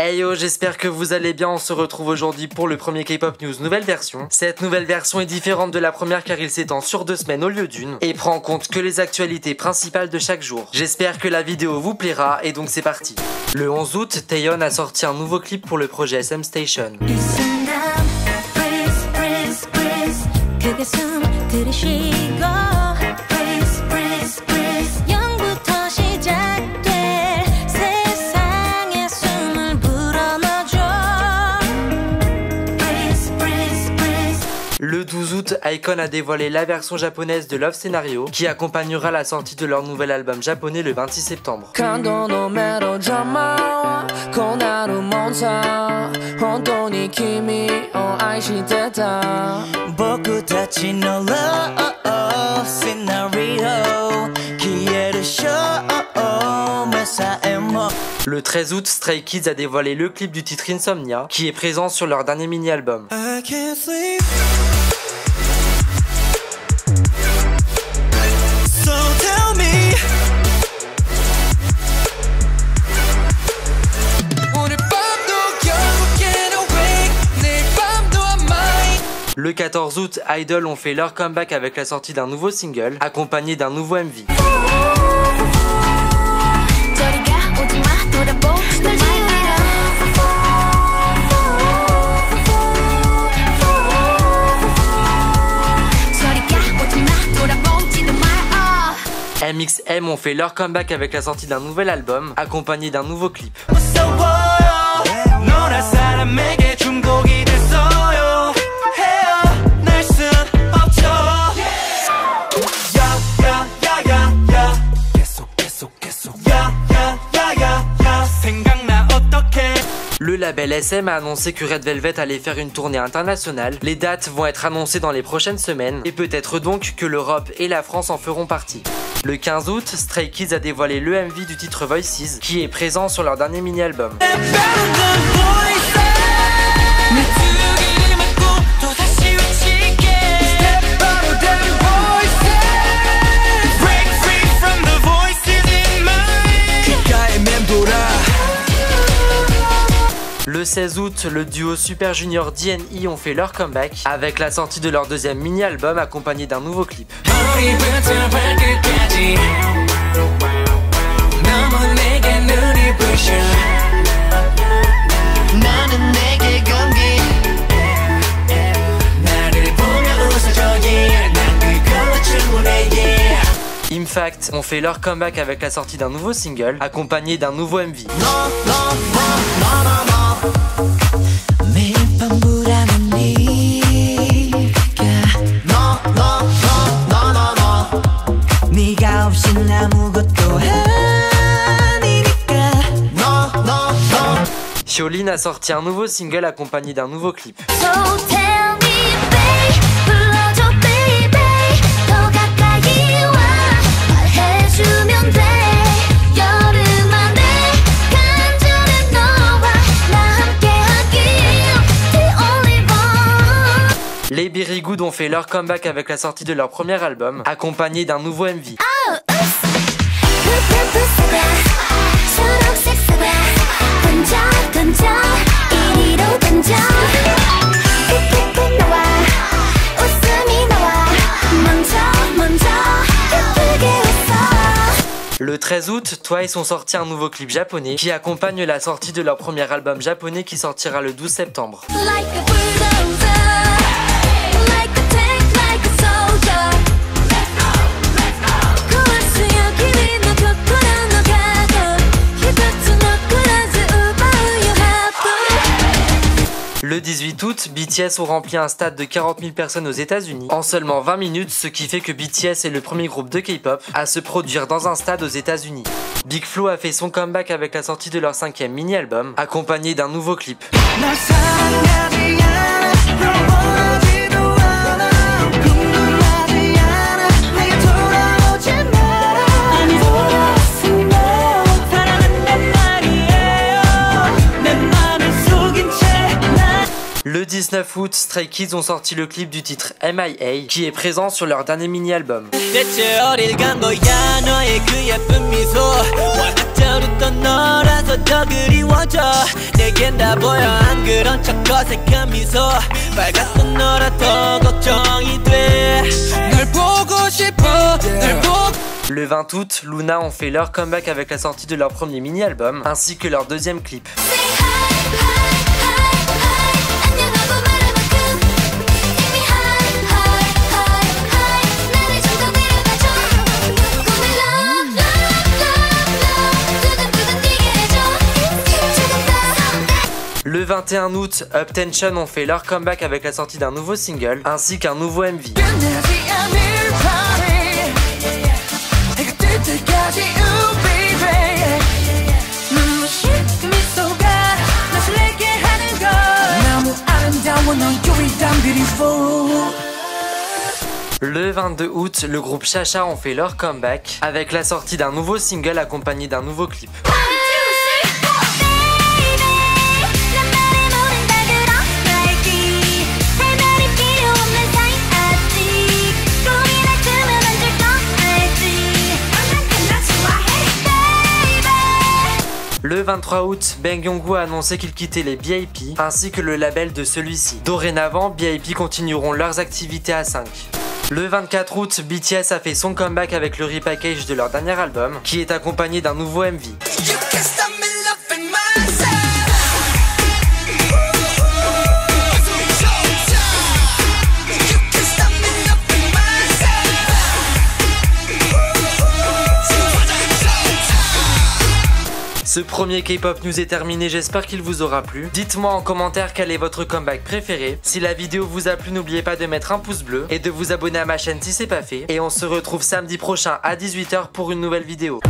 Hey yo, j'espère que vous allez bien, on se retrouve aujourd'hui pour le premier K-pop News nouvelle version. Cette nouvelle version est différente de la première car il s'étend sur 2 semaines au lieu d'une et prend en compte que les actualités principales de chaque jour. J'espère que la vidéo vous plaira et donc c'est parti. Le 11 août, Taeyeon a sorti un nouveau clip pour le projet SM Station. Le 12 août, iKON a dévoilé la version japonaise de Love Scenario qui accompagnera la sortie de leur nouvel album japonais le 26 septembre. Le 13 août, Stray Kids a dévoilé le clip du titre Insomnia qui est présent sur leur dernier mini-album. Le 14 août, Idol ont fait leur comeback avec la sortie d'un nouveau single, accompagné d'un nouveau MV. MXM ont fait leur comeback avec la sortie d'un nouvel album, accompagné d'un nouveau clip. Le label SM a annoncé que Red Velvet allait faire une tournée internationale. Les dates vont être annoncées dans les prochaines semaines et peut-être donc que l'Europe et la France en feront partie. Le 15 août, Stray Kids a dévoilé le MV du titre Voices qui est présent sur leur dernier mini-album. Le 16 août, le duo Super Junior D&E ont fait leur comeback avec la sortie de leur deuxième mini-album accompagné d'un nouveau clip. Infact ont fait leur comeback avec la sortie d'un nouveau single accompagné d'un nouveau MV. Hyolyn a sorti un nouveau single accompagné d'un nouveau clip. Les Very Good ont fait leur comeback avec la sortie de leur premier album, accompagné d'un nouveau MV. Le 13 août, Twice ont sorti un nouveau clip japonais qui accompagne la sortie de leur premier album japonais qui sortira le 12 septembre. Le 18 août, BTS ont rempli un stade de 40 000 personnes aux États-Unis en seulement 20 minutes, ce qui fait que BTS est le premier groupe de K-pop à se produire dans un stade aux États-Unis. Big Flo a fait son comeback avec la sortie de leur 5e mini-album, accompagné d'un nouveau clip. Le 19 août, Stray Kids ont sorti le clip du titre MIA qui est présent sur leur dernier mini-album. 떠오르던 너라서 더 그리워져 내겐 다 보여 안 그런 척 어색한 미소 빨갛던 너라 더 걱정이 돼 널 보고 싶어 널 보고. Le 20 août, Luna ont fait leur comeback avec la sortie de leur premier mini-album ainsi que leur deuxième clip. Le 21 août, Up Tension ont fait leur comeback avec la sortie d'un nouveau single ainsi qu'un nouveau MV. Le 22 août, le groupe Cha-Cha ont fait leur comeback avec la sortie d'un nouveau single accompagné d'un nouveau clip. Le 23 août, Bang Yong-woo a annoncé qu'il quittait les BIP ainsi que le label de celui-ci. Dorénavant, BIP continueront leurs activités à 5. Le 24 août, BTS a fait son comeback avec le repackage de leur dernier album, qui est accompagné d'un nouveau MV. Ce premier K-pop news est terminé, j'espère qu'il vous aura plu. Dites-moi en commentaire quel est votre comeback préféré. Si la vidéo vous a plu, n'oubliez pas de mettre un pouce bleu et de vous abonner à ma chaîne si c'est pas fait. Et on se retrouve samedi prochain à 18 h pour une nouvelle vidéo.